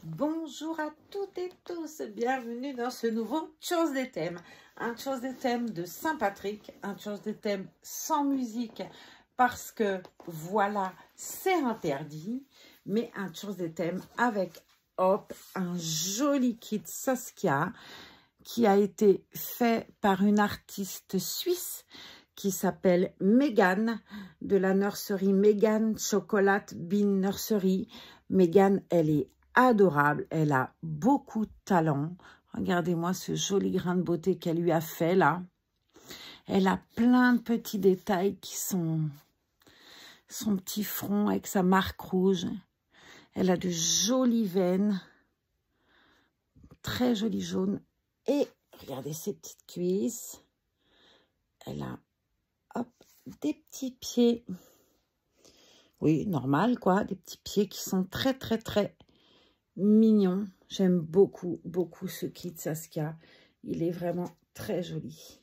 Bonjour à toutes et tous, bienvenue dans ce nouveau Chose des thèmes. Un Chose des thèmes de Saint-Patrick, un Chose des thèmes sans musique parce que voilà, c'est interdit, mais un Chose des thèmes avec, hop, un joli kit Saskia qui a été fait par une artiste suisse qui s'appelle Megan, de la nurserie Megan Chocolate Bean Nursery. Megan, elle est adorable, elle a beaucoup de talent. Regardez-moi ce joli grain de beauté qu'elle lui a fait là. Elle a plein de petits détails qui sont son petit front avec sa marque rouge. Elle a de jolies veines, très joli jaune. Et regardez ses petites cuisses. Elle a, hop, des petits pieds. Oui, normal quoi, des petits pieds qui sont très très très mignons. J'aime beaucoup beaucoup ce kit Saskia. Il est vraiment très joli.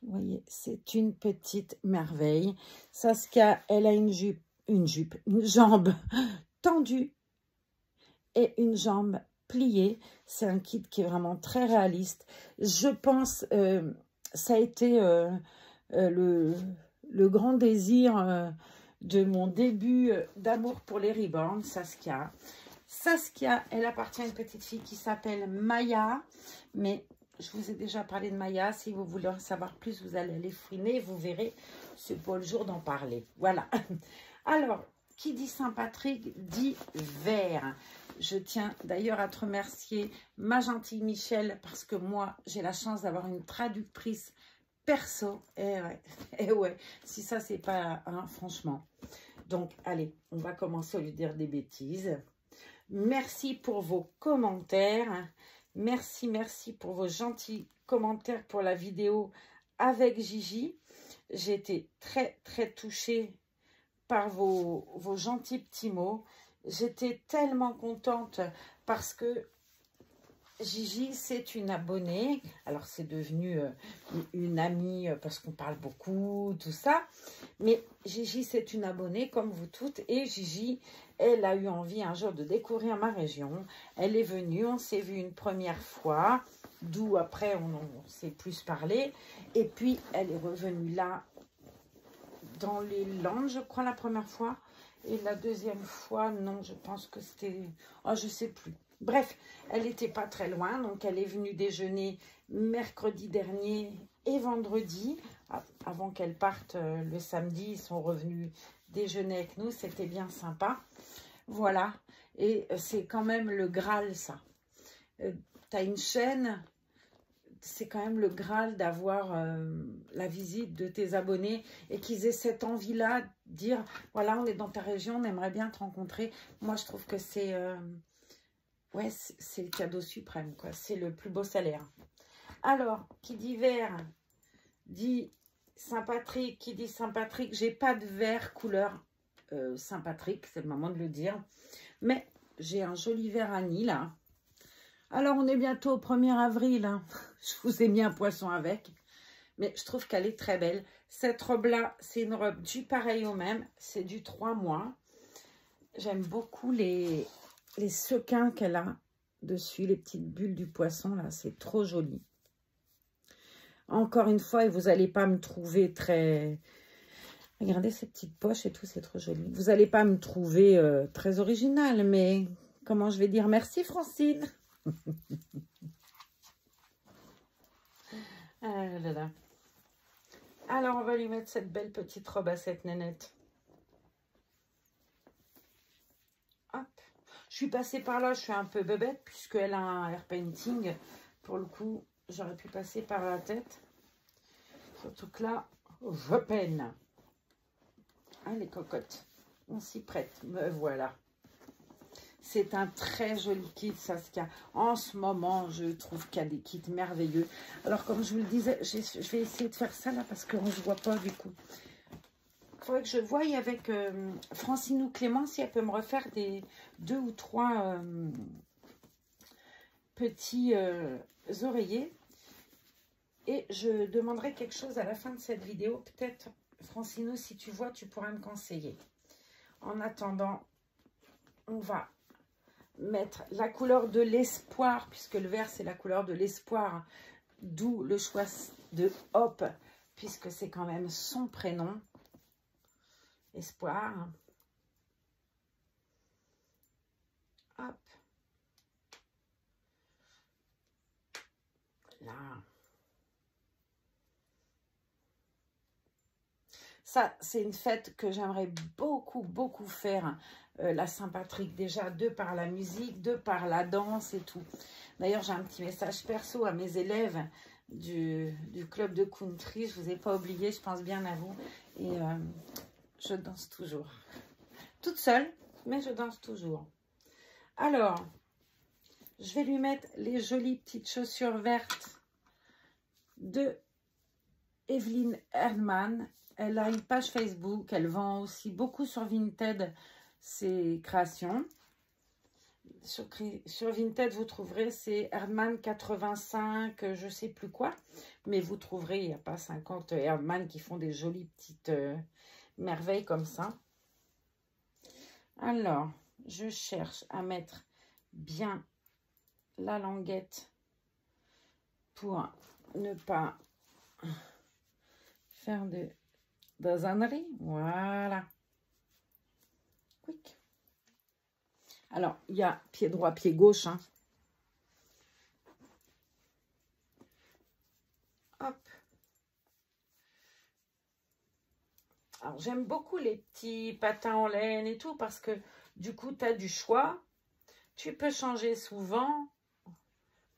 Vous voyez, c'est une petite merveille. Saskia, elle a une jambe tendue et une jambe pliée. C'est un kit qui est vraiment très réaliste. Je pense, ça a été le grand désir de mon début d'amour pour les ribbons, Saskia. Saskia, elle appartient à une petite fille qui s'appelle Maya, mais je vous ai déjà parlé de Maya. Si vous voulez en savoir plus, vous allez aller fouiner, vous verrez, c'est pas le jour d'en parler. Voilà. Alors, qui dit Saint-Patrick dit vert. Je tiens d'ailleurs à te remercier, ma gentille Michel, parce que moi, j'ai la chance d'avoir une traductrice perso. Et ouais, si ça, c'est pas, hein, franchement. Donc, allez, on va commencer au lieu de dire des bêtises. Merci pour vos commentaires. Merci, merci pour vos gentils commentaires pour la vidéo avec Gigi. J'ai été très, très touchée par vos gentils petits mots. J'étais tellement contente parce que Gigi, c'est une abonnée. Alors, c'est devenu une amie parce qu'on parle beaucoup, tout ça. Mais Gigi, c'est une abonnée comme vous toutes. Et Gigi, elle a eu envie un jour de découvrir ma région. Elle est venue, on s'est vu une première fois. D'où après, on s'est plus parlé. Et puis, elle est revenue là, dans les Landes, je crois, la première fois. Et la deuxième fois, non, je pense que c'était... Oh, je sais plus. Bref, elle n'était pas très loin, donc elle est venue déjeuner mercredi dernier et vendredi. Avant qu'elle parte le samedi, ils sont revenus déjeuner avec nous, c'était bien sympa. Voilà, et c'est quand même le Graal, ça. Tu as une chaîne, c'est quand même le Graal d'avoir la visite de tes abonnés et qu'ils aient cette envie-là de dire, voilà, on est dans ta région, on aimerait bien te rencontrer. Moi, je trouve que c'est... ouais, c'est le cadeau suprême, quoi. C'est le plus beau salaire. Alors, qui dit vert, dit Saint-Patrick. Qui dit Saint-Patrick, j'ai pas de vert couleur Saint-Patrick, c'est le moment de le dire. Mais j'ai un joli vert anis, là. Alors, on est bientôt au 1er avril. Hein. Je vous ai mis un poisson avec. Mais je trouve qu'elle est très belle. Cette robe-là, c'est une robe du pareil au même. C'est du 3 mois. J'aime beaucoup les sequins qu'elle a dessus, les petites bulles du poisson, là, c'est trop joli. Encore une fois, et vous n'allez pas me trouver très... Regardez ces petites poches et tout, c'est trop joli. Vous n'allez pas me trouver très originale, mais comment je vais dire merci, Francine. Ah là là. Alors, on va lui mettre cette belle petite robe à cette nénette. Je suis passée par là, je suis un peu bébête puisqu'elle a un air painting. Pour le coup, j'aurais pu passer par la tête. Surtout que là, je peine. Ah, les cocottes, on s'y prête. Me voilà. C'est un très joli kit, Saskia. En ce moment, je trouve qu'il y a des kits merveilleux. Alors, comme je vous le disais, je vais essayer de faire ça là parce qu'on ne se voit pas du coup. Il faudrait que je voie avec Francine ou Clément si elle peut me refaire des 2 ou 3 petits oreillers. Et je demanderai quelque chose à la fin de cette vidéo. Peut-être, Francino, si tu vois, tu pourras me conseiller. En attendant, on va mettre la couleur de l'espoir, puisque le vert, c'est la couleur de l'espoir. D'où le choix de Hop, puisque c'est quand même son prénom. Espoir. Hop. Là. Ça, c'est une fête que j'aimerais beaucoup faire, la Saint-Patrick, déjà, de par la musique, de par la danse et tout. D'ailleurs, j'ai un petit message perso à mes élèves du club de country. Je ne vous ai pas oublié, je pense bien à vous. Et je danse toujours. Toute seule, mais je danse toujours. Alors, je vais lui mettre les jolies petites chaussures vertes de Evelyne Erdmann. Elle a une page Facebook, elle vend aussi beaucoup sur Vinted ses créations. Sur Vinted, vous trouverez, c'est Erdmann 85, je ne sais plus quoi. Mais vous trouverez, il n'y a pas 50 Erdmann qui font des jolies petites merveilles comme ça. Alors, je cherche à mettre bien la languette pour ne pas faire de âneries. Voilà. Quick. Alors, il y a pied droit, pied gauche. Hein. Hop. Alors, j'aime beaucoup les petits patins en laine et tout parce que du coup, tu as du choix. Tu peux changer souvent.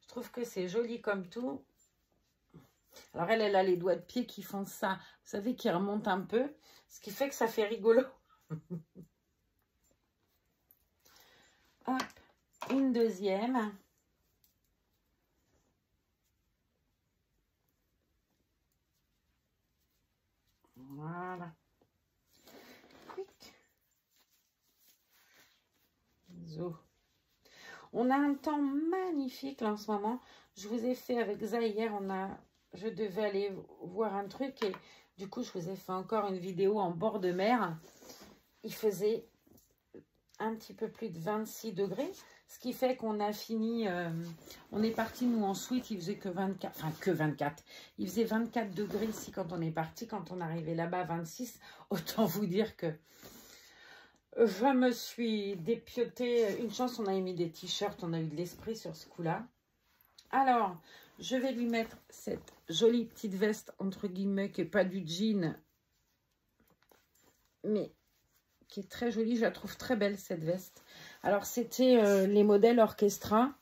Je trouve que c'est joli comme tout. Alors, elle a les doigts de pied qui font ça. Vous savez, qui remontent un peu. Ce qui fait que ça fait rigolo. Hop. Une deuxième. Voilà. Quick. Zo. On a un temps magnifique là, en ce moment. Je vous ai fait avec Zahir, je devais aller voir un truc et du coup, je vous ai fait encore une vidéo en bord de mer. Il faisait un petit peu plus de 26 degrés, ce qui fait qu'on a fini, on est parti nous en suite, il faisait que 24, enfin que 24, il faisait 24 degrés ici quand on est parti, quand on arrivait là-bas 26, autant vous dire que je me suis dépiotée. Une chance, on a mis des t-shirts, on a eu de l'esprit sur ce coup-là. Alors, je vais lui mettre cette jolie petite veste, entre guillemets, qui n'est pas du jean, mais qui est très jolie. Je la trouve très belle, cette veste. Alors, c'était les modèles Orchestra.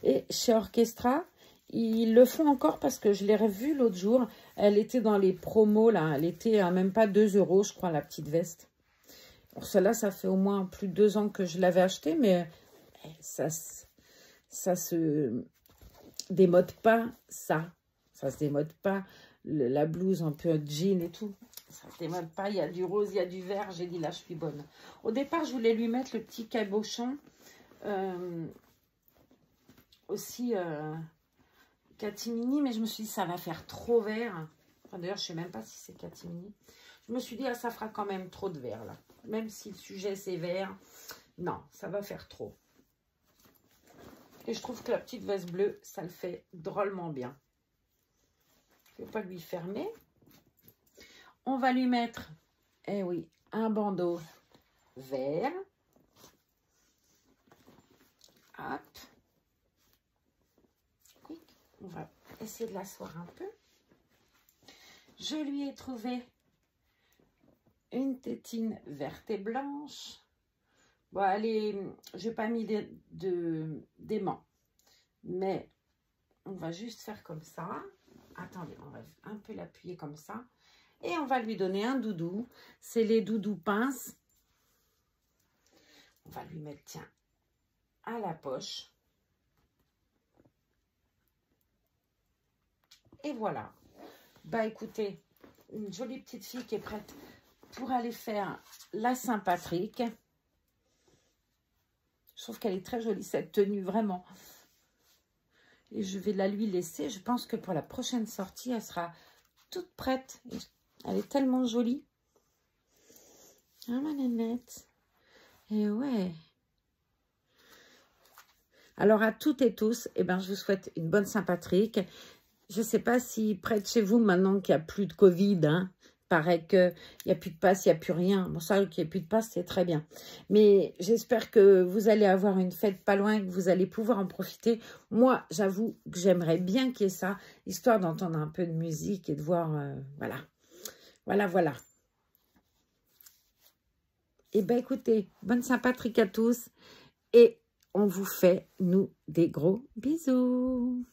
Et chez Orchestra, ils le font encore parce que je l'ai revue l'autre jour. Elle était dans les promos, là. Elle était à même pas 2 €, je crois, la petite veste. Alors, celle-là, ça fait au moins plus de 2 ans que je l'avais achetée, mais ça se démode pas, ça. Ça se démode pas. La blouse un peu jean et tout. Ça se démode pas. Il y a du rose, il y a du vert. J'ai dit, là, je suis bonne. Au départ, je voulais lui mettre le petit cabochon. Aussi catimini, mais je me suis dit, ça va faire trop vert. Enfin, d'ailleurs, je sais même pas si c'est catimini. Je me suis dit, ah, ça fera quand même trop de vert, là. Même si le sujet, c'est vert. Non, ça va faire trop. Et je trouve que la petite veste bleue, ça le fait drôlement bien. Je ne vais pas lui fermer. On va lui mettre, eh oui, un bandeau vert. Hop. On va essayer de l'asseoir un peu. Je lui ai trouvé une tétine verte et blanche. Bon, allez, je n'ai pas mis d'aimant, mais on va juste faire comme ça. Attendez, on va un peu l'appuyer comme ça. Et on va lui donner un doudou. C'est les doudous pinces. On va lui mettre, tiens, à la poche. Et voilà. Bah écoutez, une jolie petite fille qui est prête pour aller faire la Saint-Patrick. Je trouve qu'elle est très jolie, cette tenue, vraiment. Et je vais la lui laisser. Je pense que pour la prochaine sortie, elle sera toute prête. Elle est tellement jolie. Ah, ma nénette. Et ouais. Alors, à toutes et tous, eh ben, je vous souhaite une bonne Saint-Patrick. Je ne sais pas si près de chez vous, maintenant qu'il n'y a plus de Covid, hein, paraît qu'il n'y a plus de passe, il n'y a plus rien. Bon, ça, qu'il n'y ait plus de passe, c'est très bien. Mais j'espère que vous allez avoir une fête pas loin, que vous allez pouvoir en profiter. Moi, j'avoue que j'aimerais bien qu'il y ait ça, histoire d'entendre un peu de musique et de voir, voilà. Voilà. Eh bien, écoutez, bonne Saint-Patrick à tous. Et on vous fait, nous, des gros bisous.